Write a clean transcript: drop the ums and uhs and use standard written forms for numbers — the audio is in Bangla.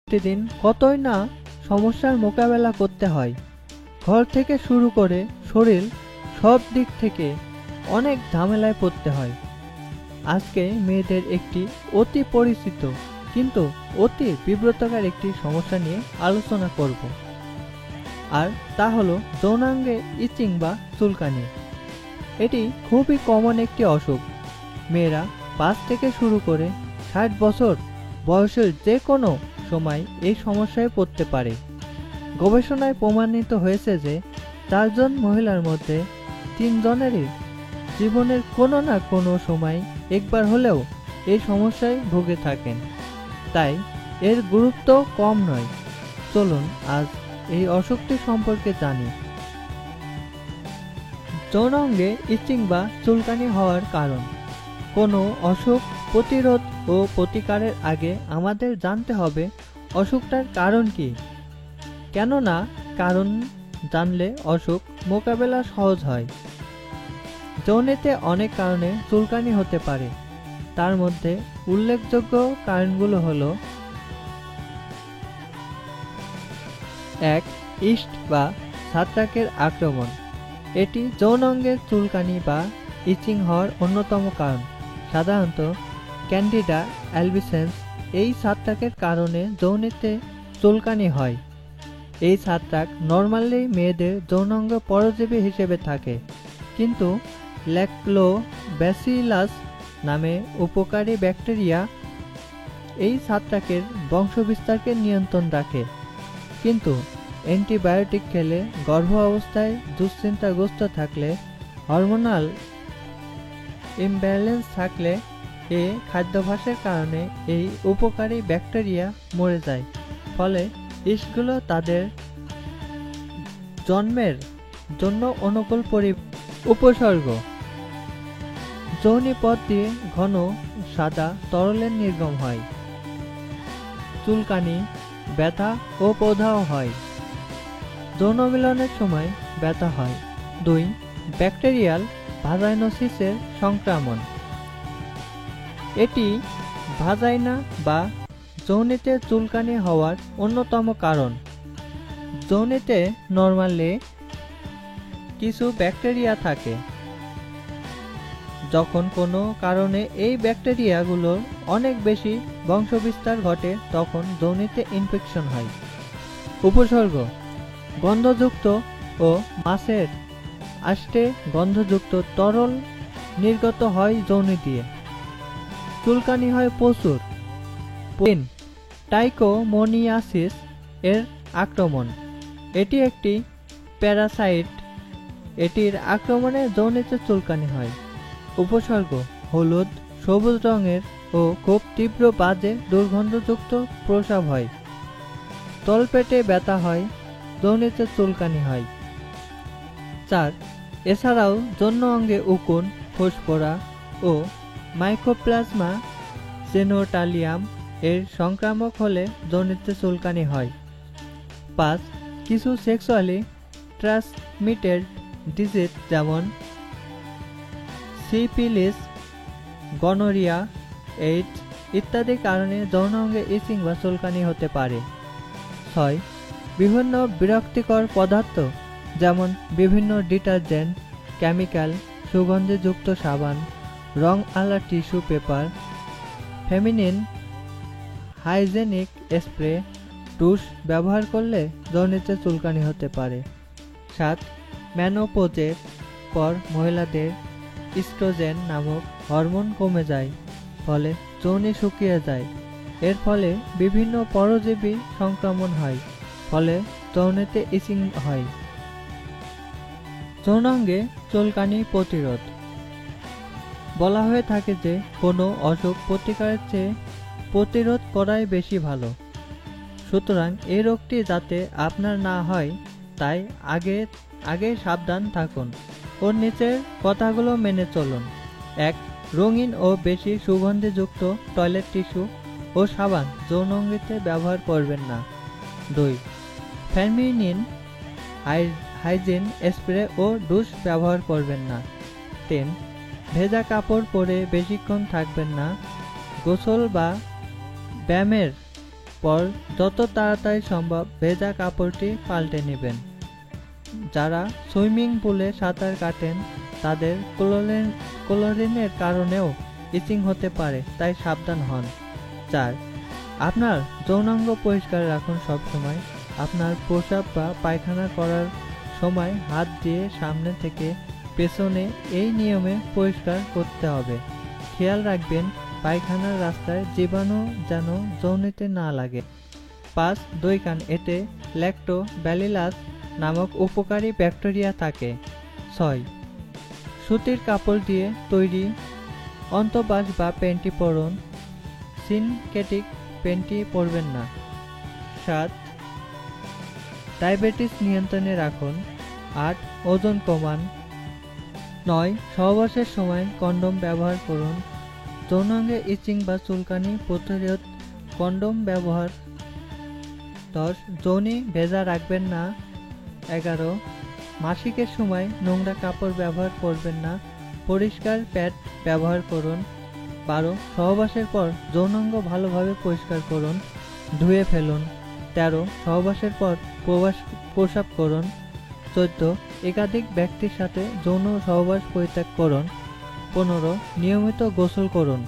প্রতিদিন কতই না সমস্যার মোকাবেলা করতে হয়। ঘর থেকে শুরু করে শরীর সব দিক থেকে অনেক ঝামেলায় পড়তে হয়। আজকে মেয়েদের একটি অতি পরিচিত কিন্তু অতি বিব্রতকর একটি সমস্যা নিয়ে আলোচনা করব, আর তা হলো যৌনাঙ্গে ইচিং বা চুলকানি। এটি খুবই কমন একটি অসুখ। মেয়েরা 5 থেকে শুরু করে 60 বছর বয়সের যে কোনো সময় এই সমস্যায় পড়তে পারে। গবেষণায় প্রমাণিত হয়েছে যে 4 জন মহিলার মধ্যে 3 জনেরই জীবনের কোনো না কোনো সময় একবার হলেও এই সমস্যায় ভুগে থাকেন। তাই এর গুরুত্ব কম নয়। চলুন আজ এই অসুখটি সম্পর্কে জানি। যৌনাঙ্গে ইচিং বা চুলকানি হওয়ার কারণ। কোনো অসুখ প্রতিরোধ ও প্রতিকারের আগে আমাদের জানতে হবে অসুখটার কারণ কি। কেননা কারণ জানলে অসুখ মোকাবেলা সহজ হয়। যৌনেতে অনেক কারণে চুলকানি হতে পারে। তার মধ্যে উল্লেখযোগ্য কারণগুলো হলো: 1. ইস্ট বা ছত্রাকের আক্রমণ। এটি যৌনাঙ্গের চুলকানি বা ইচিং হওয়ার অন্যতম কারণ। সাধারণত ক্যান্ডিডা অ্যালবিসেন্স এই ছত্রাকের কারণে যৌনেতে চুলকানি হয়। এই ছত্রাক নরমালি মেয়েদের যৌনাঙ্গ পরজীবী হিসেবে থাকে, কিন্তু ল্যাক্টোব্যাসিলাস নামে উপকারী ব্যাকটেরিয়া এই ছত্রাকের বংশবিস্তারকে নিয়ন্ত্রণ রাখে। কিন্তু অ্যান্টিবায়োটিক খেলে, গর্ভ অবস্থায় দুশ্চিন্তাগ্রস্ত থাকলে, হরমোনাল ইমব্যালেন্স থাকলে, খাদ্যাভ্যাসের কারণে এই উপকারী ব্যাকটেরিয়া মরে যায়। ফলে ইস্টগুলো তাদের জন্মের জন্য অনুকূল উপসর্গ: যোনিপথ দিয়ে ঘন সাদা তরলের নির্গম হয়। চুলকানি, ব্যথা ও প্রদাহ হয়। যৌন মিলনের সময় ব্যথা হয়। 2. ব্যাকটেরিয়াল ভাজাইনোসিসের সংক্রমণ। এটি ভাজাইনা বা যৌনিতে চুলকানি হওয়ার অন্যতম কারণ। যৌনিতে নরমালি কিছু ব্যাকটেরিয়া থাকে। যখন কোনো কারণে এই ব্যাকটেরিয়াগুলোর অনেক বেশি বংশবিস্তার ঘটে, তখন যৌনিতে ইনফেকশন হয়। উপসর্গ: গন্ধযুক্ত ও মাছের আষ্টে গন্ধযুক্ত তরল নির্গত হয় যোনি দিয়ে। চুলকানি হয় প্রচুর। 3. টাইকোমোনিয়াসিস এর আক্রমণ। এটি একটি প্যারাসাইট। এটির আক্রমণে যৌনিতে চুলকানি হয়। উপসর্গ: হলুদ সবুজ রঙের ও খুব তীব্র বাজে দুর্গন্ধযুক্ত প্রস্রাব হয়। তলপেটে ব্যথা হয়। যৌনিতে চুলকানি হয়। 4. এছাড়াও যৌন অঙ্গে উকুন, ফুসফোড়া ও মাইকোপ্লাজমা জেনোটালিয়াম এর সংক্রামক হলে যৌনিতে চুলকানি হয়। 5. কিছু সেক্সুয়ালি ট্রান্সমিটেড ডিজিজ যেমন সিফিলিস, গনোরিয়া, এইডস ইত্যাদি কারণে যৌন অঙ্গে ইচিং বা চুলকানি হতে পারে। 6. বিভিন্ন বিরক্তিকর পদার্থ যেমন বিভিন্ন ডিটারজেন্ট, কেমিক্যাল, সুগন্ধিযুক্ত সাবান, রং আলা tissue paper, feminine hygienic spray, টুস ব্যবহার করলে যৌনিতে চুলকানি হতে পারে। 7. মেনোপজের পর মহিলাদের ইস্ট্রোজেন নামক হরমোন কমে যায়, ফলে যৌনি শুকিয়ে যায়। এর ফলে বিভিন্ন পরজীবী সংক্রমণ হয়, ফলে যৌনিতে ইচিং হয়। যৌনাঙ্গে চুলকানি প্রতিরোধ। বলা হয়ে থাকে যে কোনো অসুখ প্রতিকারের চেয়ে প্রতিরোধ করাই বেশি ভালো। সুতরাং এই রোগটি যাতে আপনার না হয়, তাই আগে সাবধান থাকুন ও নিচের কথাগুলো মেনে চলুন। 1. রঙিন ও বেশি সুগন্ধিযুক্ত টয়লেট টিস্যু ও সাবান যৌনাঙ্গিতে ব্যবহার করবেন না। 2. ফেমিনিন হাইজিন স্প্রে ও ডুশ ব্যবহার করবেন না। 3. ভেজা কাপড় পরে বেশিক্ষণ থাকবেন না। গোসল বা ব্যায়ামের পর যত তাড়াতাড়ি সম্ভব ভেজা কাপড়টি পাল্টে নেবেন। যারা সুইমিং পুলে সাঁতার কাটেন তাদের ক্লোরিনের কারণেও ইচিং হতে পারে, তাই সাবধান হন। 4. আপনার যৌনাঙ্গ পরিষ্কার রাখুন সবসময়। আপনার প্রস্রাব বা পায়খানা করার সময় হাত দিয়ে সামনে থেকে পেছনে এই নিয়মে পরিষ্কার করতে হবে। খেয়াল রাখবেন পায়খানার রাস্তায় জীবাণু যেন যৌনিতে না লাগে। 5. দই খান, এতে ল্যাক্টোব্যাসিলাস নামক উপকারী ব্যাকটেরিয়া থাকে। 6. সুতির কাপড় দিয়ে তৈরি অন্তর্বাস বা প্যান্টি পরুন, সিনথেটিক প্যান্টি পরবেন না। 7. ডায়াবেটিস নিয়ন্ত্রণে রাখুন। 8. ওজন কমান। 9. সহবাসের সময় কন্ডোম ব্যবহার করুন। যৌনাঙ্গে ইচিং বা চুলকানি প্রতিরোধ কন্ডোম ব্যবহার। 10. যৌনি ভেজা রাখবেন না। 11. মাসিকের সময় নোংরা কাপড় ব্যবহার করবেন না, পরিষ্কার প্যাড ব্যবহার করুন। 12. সহবাসের পর যৌনাঙ্গ ভালোভাবে পরিষ্কার করুন, ধুয়ে ফেলুন। 13. সহবাসের পর প্রস্রাব করুন। 14. একাধিক ব্যক্তির সাথে যৌন সহবাস পরিত্যাগ করুন। 15. নিয়মিত গোসল করুন।